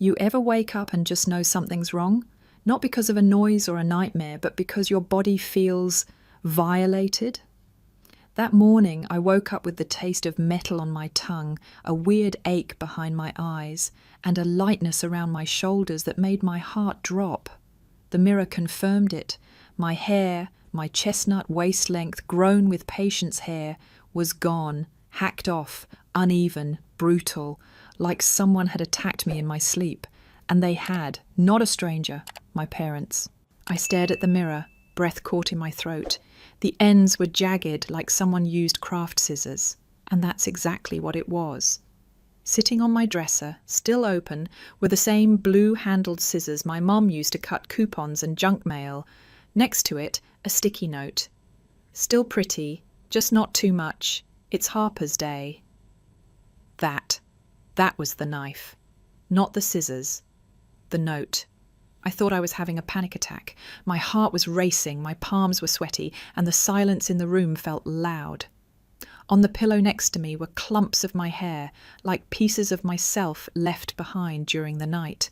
You ever wake up and just know something's wrong? Not because of a noise or a nightmare, but because your body feels violated? That morning, I woke up with the taste of metal on my tongue, a weird ache behind my eyes, and a lightness around my shoulders that made my heart drop. The mirror confirmed it. My hair, my chestnut waist length, grown with patience hair, was gone, hacked off, uneven, brutal, like someone had attacked me in my sleep. And they had, not a stranger, my parents. I stared at the mirror, breath caught in my throat. The ends were jagged like someone used craft scissors. And that's exactly what it was. Sitting on my dresser, still open, were the same blue-handled scissors my mum used to cut coupons and junk mail. Next to it, a sticky note. Still pretty, just not too much. It's Harper's Day. That was the knife. Not the scissors. The note. I thought I was having a panic attack. My heart was racing, my palms were sweaty, and the silence in the room felt loud. On the pillow next to me were clumps of my hair, like pieces of myself left behind during the night.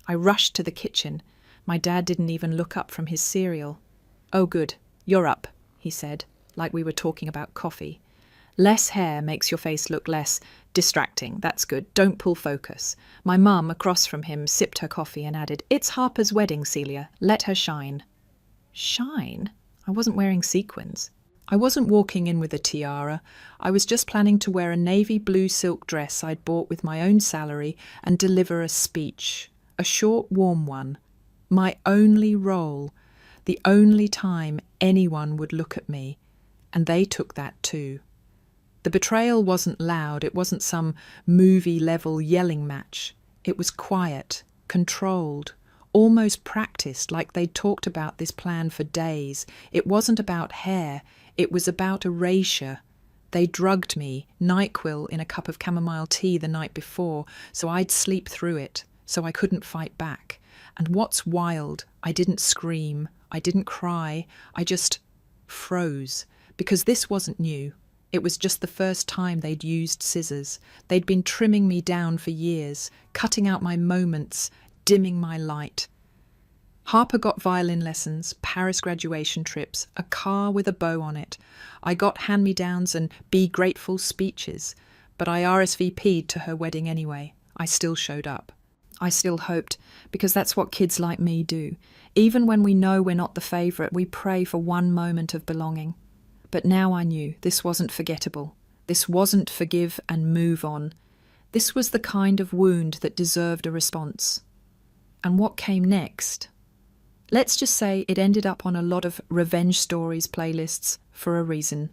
I rushed to the kitchen. My dad didn't even look up from his cereal. "Oh, good. You're up," he said, like we were talking about coffee. "Less hair makes your face look less distracting. That's good. Don't pull focus." My mum, across from him, sipped her coffee and added, "It's Harper's wedding, Celia. Let her shine." Shine? I wasn't wearing sequins. I wasn't walking in with a tiara. I was just planning to wear a navy blue silk dress I'd bought with my own salary and deliver a speech. A short, warm one. My only role. The only time anyone would look at me. And they took that too. The betrayal wasn't loud. It wasn't some movie-level yelling match. It was quiet, controlled, almost practiced, like they'd talked about this plan for days. It wasn't about hair. It was about erasure. They drugged me, NyQuil in a cup of chamomile tea the night before, so I'd sleep through it, so I couldn't fight back. And what's wild, I didn't scream, I didn't cry, I just froze, because this wasn't new. It was just the first time they'd used scissors. They'd been trimming me down for years, cutting out my moments, dimming my light. Harper got violin lessons, Paris graduation trips, a car with a bow on it. I got hand-me-downs and be grateful speeches, but I RSVP'd to her wedding anyway. I still showed up. I still hoped, because that's what kids like me do. Even when we know we're not the favourite, we pray for one moment of belonging. But now I knew this wasn't forgettable. This wasn't forgive and move on. This was the kind of wound that deserved a response. And what came next? Let's just say it ended up on a lot of revenge stories playlists for a reason.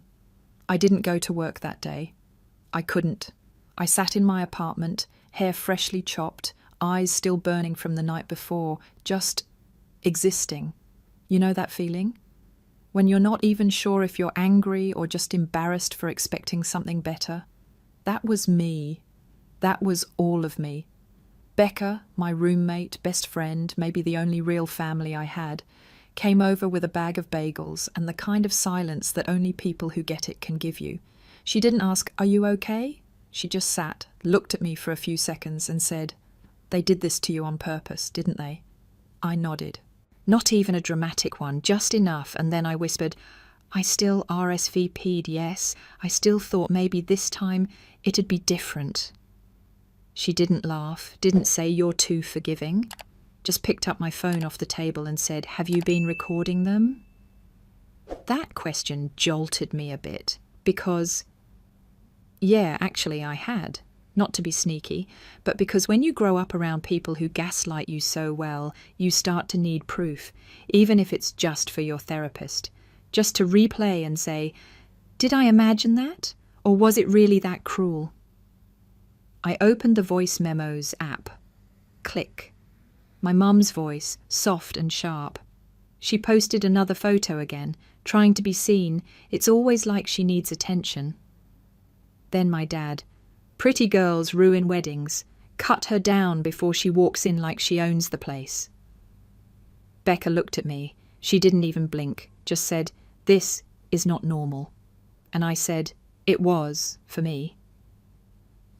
I didn't go to work that day. I couldn't. I sat in my apartment, hair freshly chopped, eyes still burning from the night before, just existing. You know that feeling? When you're not even sure if you're angry or just embarrassed for expecting something better. That was me. That was all of me. Becca, my roommate, best friend, maybe the only real family I had, came over with a bag of bagels and the kind of silence that only people who get it can give you. She didn't ask, "Are you okay?" She just sat, looked at me for a few seconds and said, "They did this to you on purpose, didn't they?" I nodded. Not even a dramatic one, just enough, and then I whispered, "I still RSVP'd, yes. I still thought maybe this time it'd be different." She didn't laugh, didn't say you're too forgiving, just picked up my phone off the table and said, "Have you been recording them?" That question jolted me a bit, because, yeah, actually I had. Not to be sneaky, but because when you grow up around people who gaslight you so well, you start to need proof, even if it's just for your therapist, just to replay and say, "Did I imagine that? Or was it really that cruel?" I opened the voice memos app. Click. My mum's voice, soft and sharp. She posted another photo again, trying to be seen. It's always like she needs attention. Then my dad. "Pretty girls ruin weddings. Cut her down before she walks in like she owns the place." Becca looked at me. She didn't even blink, just said, "This is not normal." And I said, "It was, for me."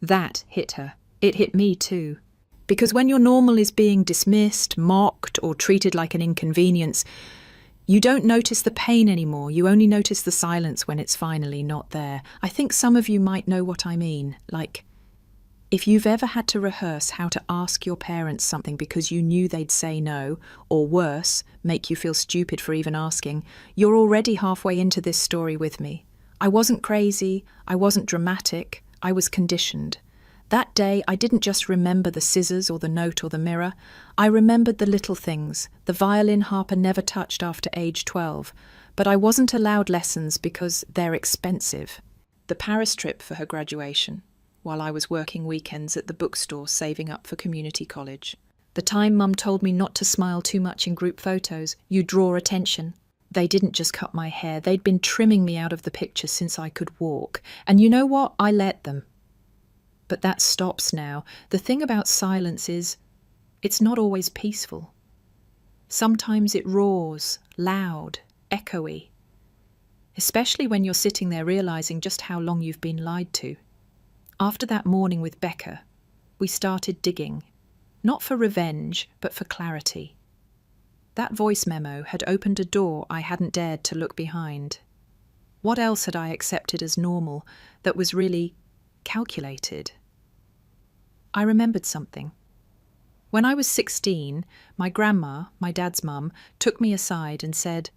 That hit her. It hit me too. Because when your normal is being dismissed, mocked, or treated like an inconvenience, you don't notice the pain anymore. You only notice the silence when it's finally not there. I think some of you might know what I mean. Like, if you've ever had to rehearse how to ask your parents something because you knew they'd say no, or worse, make you feel stupid for even asking, you're already halfway into this story with me. I wasn't crazy. I wasn't dramatic. I was conditioned. That day, I didn't just remember the scissors or the note or the mirror. I remembered the little things. The violin Harper never touched after age 12. But I wasn't allowed lessons because they're expensive. The Paris trip for her graduation, while I was working weekends at the bookstore saving up for community college. The time Mum told me not to smile too much in group photos. You draw attention. They didn't just cut my hair. They'd been trimming me out of the picture since I could walk. And you know what? I let them. But that stops now. The thing about silence is, it's not always peaceful. Sometimes it roars, loud, echoey. Especially when you're sitting there realizing just how long you've been lied to. After that morning with Becca, we started digging. Not for revenge, but for clarity. That voice memo had opened a door I hadn't dared to look behind. What else had I accepted as normal that was really calculated? I remembered something. When I was 16, my grandma, my dad's mum, took me aside and said,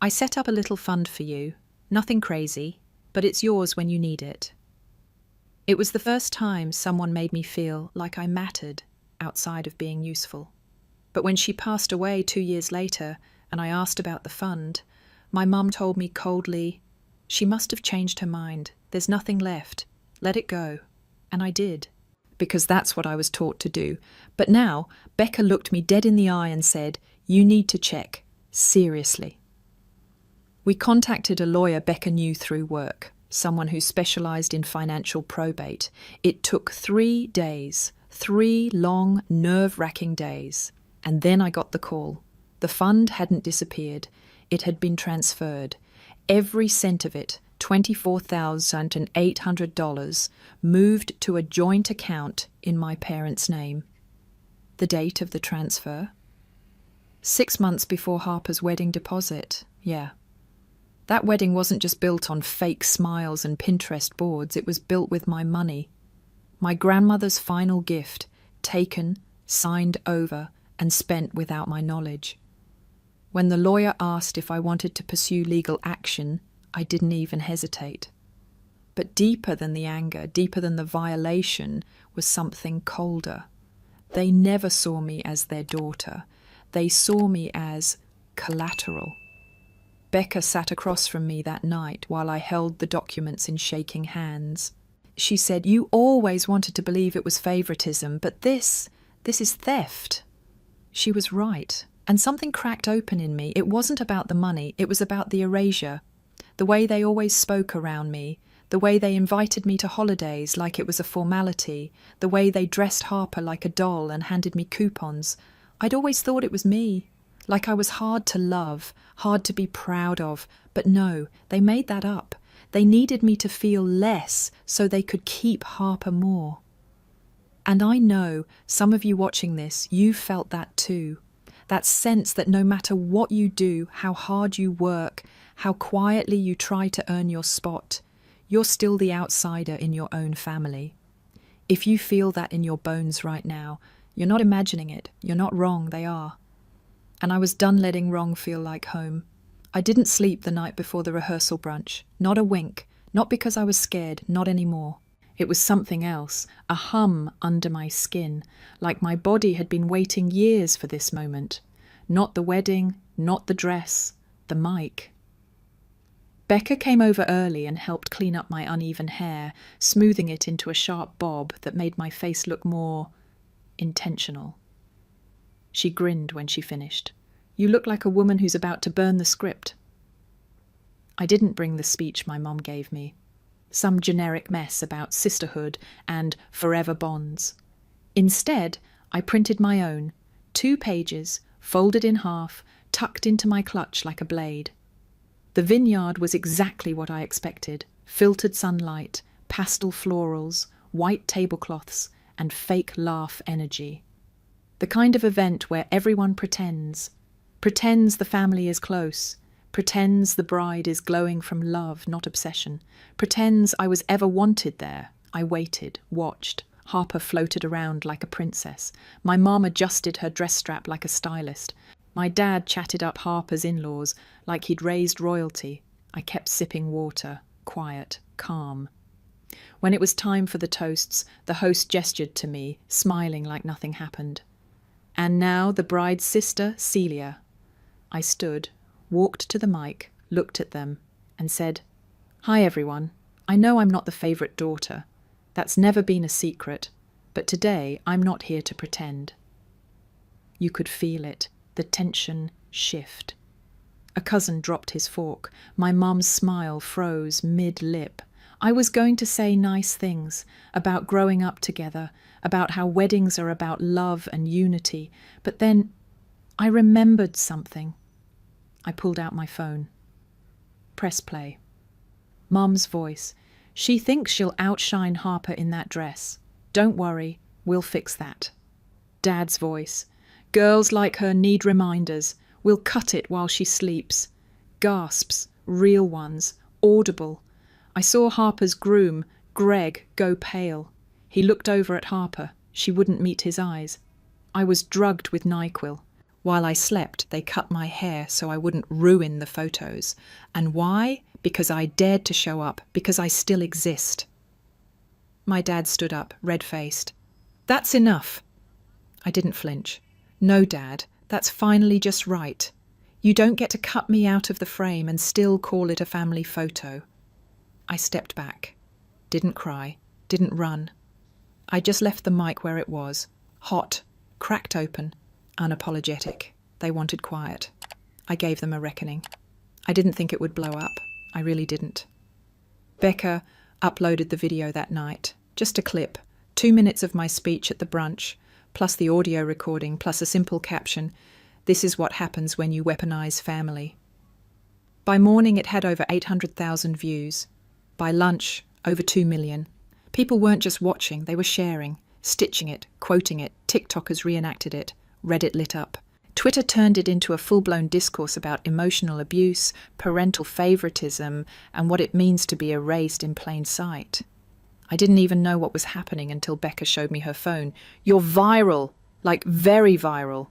"I set up a little fund for you, nothing crazy, but it's yours when you need it." It was the first time someone made me feel like I mattered outside of being useful. But when she passed away 2 years later and I asked about the fund, my mum told me coldly, "She must have changed her mind. There's nothing left. Let it go." And I did. Because that's what I was taught to do. But now, Becca looked me dead in the eye and said, "You need to check. Seriously." We contacted a lawyer Becca knew through work, someone who specialized in financial probate. It took 3 days, 3 long, nerve-wracking days. And then I got the call. The fund hadn't disappeared. It had been transferred. Every cent of it, $24,800, moved to a joint account in my parents' name. The date of the transfer? 6 months before Harper's wedding deposit, yeah. That wedding wasn't just built on fake smiles and Pinterest boards, it was built with my money. My grandmother's final gift, taken, signed over, and spent without my knowledge. When the lawyer asked if I wanted to pursue legal action, I didn't even hesitate. But deeper than the anger, deeper than the violation, was something colder. They never saw me as their daughter. They saw me as collateral. Becca sat across from me that night while I held the documents in shaking hands. She said, "You always wanted to believe it was favoritism, but this is theft." She was right, and something cracked open in me. It wasn't about the money, it was about the erasure. The way they always spoke around me, the way they invited me to holidays like it was a formality, the way they dressed Harper like a doll and handed me coupons. I'd always thought it was me, like I was hard to love, hard to be proud of. But no, they made that up. They needed me to feel less so they could keep Harper more. And I know some of you watching this, you felt that too. That sense that no matter what you do, how hard you work, how quietly you try to earn your spot, you're still the outsider in your own family. If you feel that in your bones right now, you're not imagining it. You're not wrong, they are. And I was done letting wrong feel like home. I didn't sleep the night before the rehearsal brunch. Not a wink. Not because I was scared, not anymore. It was something else, a hum under my skin, like my body had been waiting years for this moment. Not the wedding, not the dress, the mic. Becca came over early and helped clean up my uneven hair, smoothing it into a sharp bob that made my face look more intentional. She grinned when she finished. "You look like a woman who's about to burn the script." I didn't bring the speech my mom gave me. Some generic mess about sisterhood and forever bonds. Instead, I printed my own, 2 pages, folded in half, tucked into my clutch like a blade. The vineyard was exactly what I expected. Filtered sunlight, pastel florals, white tablecloths, and fake laugh energy. The kind of event where everyone pretends the family is close, pretends the bride is glowing from love, not obsession, pretends I was ever wanted there. I waited, watched. Harper floated around like a princess. My mom adjusted her dress strap like a stylist. My dad chatted up Harper's in-laws like he'd raised royalty. I kept sipping water, quiet, calm. When it was time for the toasts, the host gestured to me, smiling like nothing happened. And now the bride's sister, Celia. I stood, walked to the mic, looked at them, and said, "Hi everyone. I know I'm not the favourite daughter. That's never been a secret, but today I'm not here to pretend." You could feel it, the tension shift. A cousin dropped his fork. My mum's smile froze mid-lip. I was going to say nice things about growing up together, about how weddings are about love and unity, but then I remembered something. I pulled out my phone. Press play. Mum's voice. "She thinks she'll outshine Harper in that dress. Don't worry, we'll fix that." Dad's voice. "Girls like her need reminders. We'll cut it while she sleeps." Gasps, real ones, audible. I saw Harper's groom, Greg, go pale. He looked over at Harper. She wouldn't meet his eyes. I was drugged with NyQuil. While I slept, they cut my hair so I wouldn't ruin the photos. And why? Because I dared to show up, because I still exist. My dad stood up, red-faced. "That's enough." I didn't flinch. "No, Dad, that's finally just right. You don't get to cut me out of the frame and still call it a family photo." I stepped back. Didn't cry, didn't run. I just left the mic where it was, hot, cracked open, unapologetic. They wanted quiet. I gave them a reckoning. I didn't think it would blow up. I really didn't. Becca uploaded the video that night. Just a clip, 2 minutes of my speech at the brunch, plus the audio recording, plus a simple caption. "This is what happens when you weaponize family." By morning, it had over 800,000 views. By lunch, over 2 million. People weren't just watching, they were sharing, stitching it, quoting it. TikTokers reenacted it. Reddit lit up. Twitter turned it into a full-blown discourse about emotional abuse, parental favoritism, and what it means to be erased in plain sight. I didn't even know what was happening until Becca showed me her phone. "You're viral, like very viral."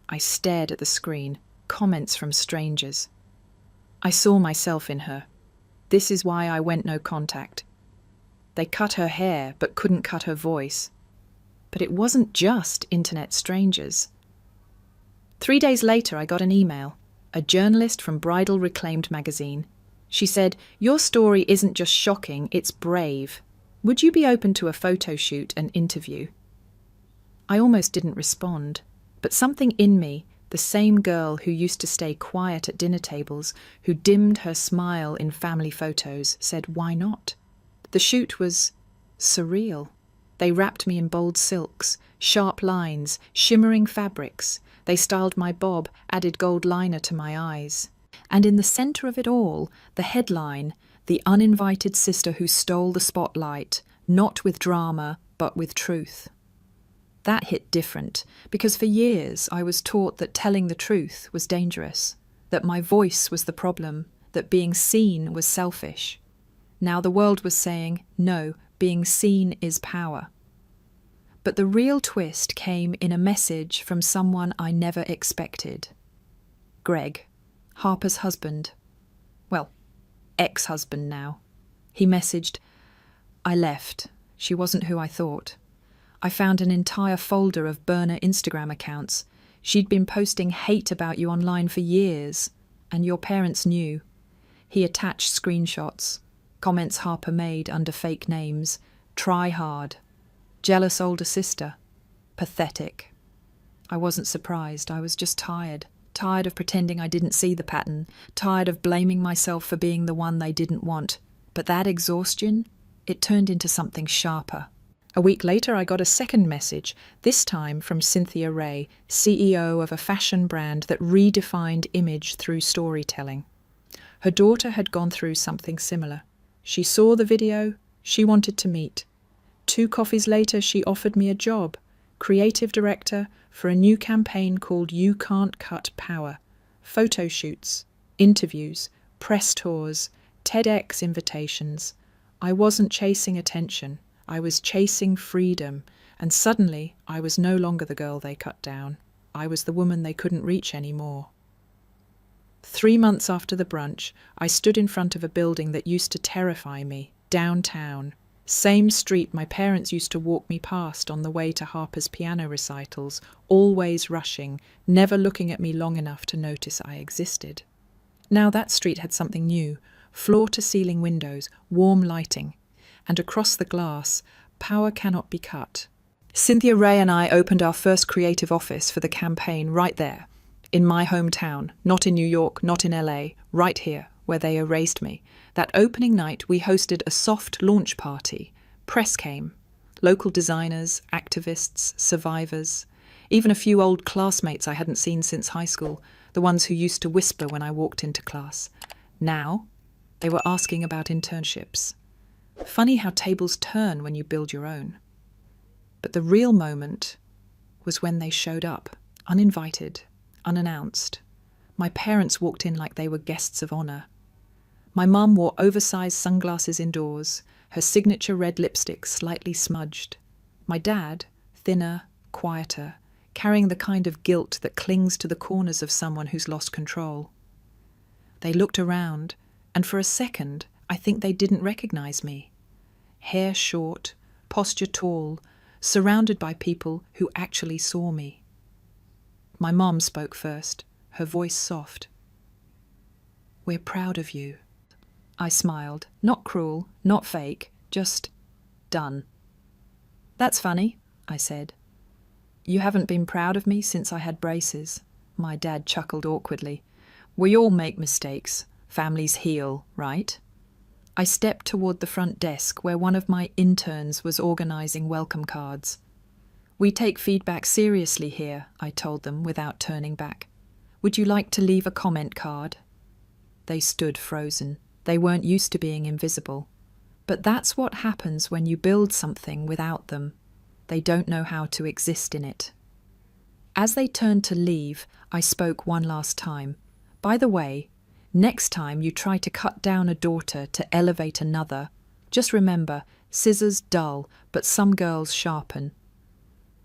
I stared at the screen, comments from strangers. I saw myself in her. This is why I went no contact. They cut her hair, but couldn't cut her voice. But it wasn't just internet strangers. 3 days later, I got an email. A journalist from Bridal Reclaimed magazine. She said, "Your story isn't just shocking, it's brave. Would you be open to a photo shoot and interview?" I almost didn't respond, but something in me, the same girl who used to stay quiet at dinner tables, who dimmed her smile in family photos, said, "Why not?" The shoot was surreal. They wrapped me in bold silks, sharp lines, shimmering fabrics. They styled my bob, added gold liner to my eyes. And in the centre of it all, the headline, "The uninvited sister who stole the spotlight, not with drama, but with truth." That hit different, because for years I was taught that telling the truth was dangerous, that my voice was the problem, that being seen was selfish. Now the world was saying, no, being seen is power. But the real twist came in a message from someone I never expected. Greg, Harper's husband. Well, ex-husband now. He messaged, "I left. She wasn't who I thought. I found an entire folder of burner Instagram accounts. She'd been posting hate about you online for years, and your parents knew." He attached screenshots, comments Harper made under fake names. "Try hard. Jealous older sister. Pathetic." I wasn't surprised. I was just tired. Tired of pretending I didn't see the pattern. Tired of blaming myself for being the one they didn't want. But that exhaustion, it turned into something sharper. A week later, I got a second message, this time from Cynthia Ray, CEO of a fashion brand that redefined image through storytelling. Her daughter had gone through something similar. She saw the video, she wanted to meet. 2 coffees later, she offered me a job, creative director for a new campaign called You Can't Cut Power. Photo shoots, interviews, press tours, TEDx invitations. I wasn't chasing attention. I was chasing freedom. And suddenly, I was no longer the girl they cut down. I was the woman they couldn't reach anymore. 3 months after the brunch, I stood in front of a building that used to terrify me, downtown. Same street my parents used to walk me past on the way to Harper's piano recitals, always rushing, never looking at me long enough to notice I existed. Now that street had something new, floor-to-ceiling windows, warm lighting, and across the glass, power cannot be cut. Cynthia Ray and I opened our first creative office for the campaign right there, in my hometown, not in New York, not in LA, right here, where they erased me. That opening night, we hosted a soft launch party. Press came. Local designers, activists, survivors. Even a few old classmates I hadn't seen since high school, the ones who used to whisper when I walked into class. Now, they were asking about internships. Funny how tables turn when you build your own. But the real moment was when they showed up, uninvited, unannounced. My parents walked in like they were guests of honor. My mum wore oversized sunglasses indoors, her signature red lipstick slightly smudged. My dad, thinner, quieter, carrying the kind of guilt that clings to the corners of someone who's lost control. They looked around, and for a second, I think they didn't recognize me. Hair short, posture tall, surrounded by people who actually saw me. My mom spoke first, her voice soft. "We're proud of you." I smiled, not cruel, not fake, just done. "That's funny," I said. "You haven't been proud of me since I had braces." My dad chuckled awkwardly. "We all make mistakes. Families heal, right?" I stepped toward the front desk where one of my interns was organizing welcome cards. "We take feedback seriously here," I told them without turning back. "Would you like to leave a comment card?" They stood frozen. They weren't used to being invisible. But that's what happens when you build something without them. They don't know how to exist in it. As they turned to leave, I spoke one last time. "By the way, next time you try to cut down a daughter to elevate another, just remember, scissors dull, but some girls sharpen."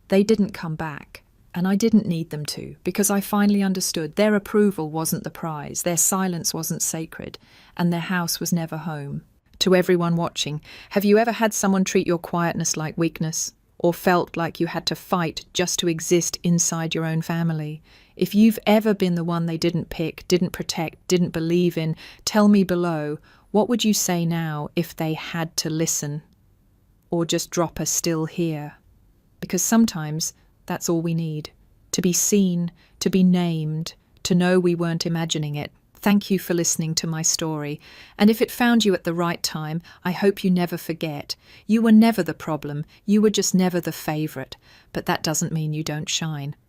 They didn't come back, and I didn't need them to, because I finally understood their approval wasn't the prize, their silence wasn't sacred, and their house was never home. To everyone watching, have you ever had someone treat your quietness like weakness, or felt like you had to fight just to exist inside your own family? If you've ever been the one they didn't pick, didn't protect, didn't believe in, tell me below, what would you say now if they had to listen? Or just drop a "still here"? Because sometimes that's all we need. To be seen, to be named, to know we weren't imagining it. Thank you for listening to my story. And if it found you at the right time, I hope you never forget. You were never the problem. You were just never the favorite. But that doesn't mean you don't shine.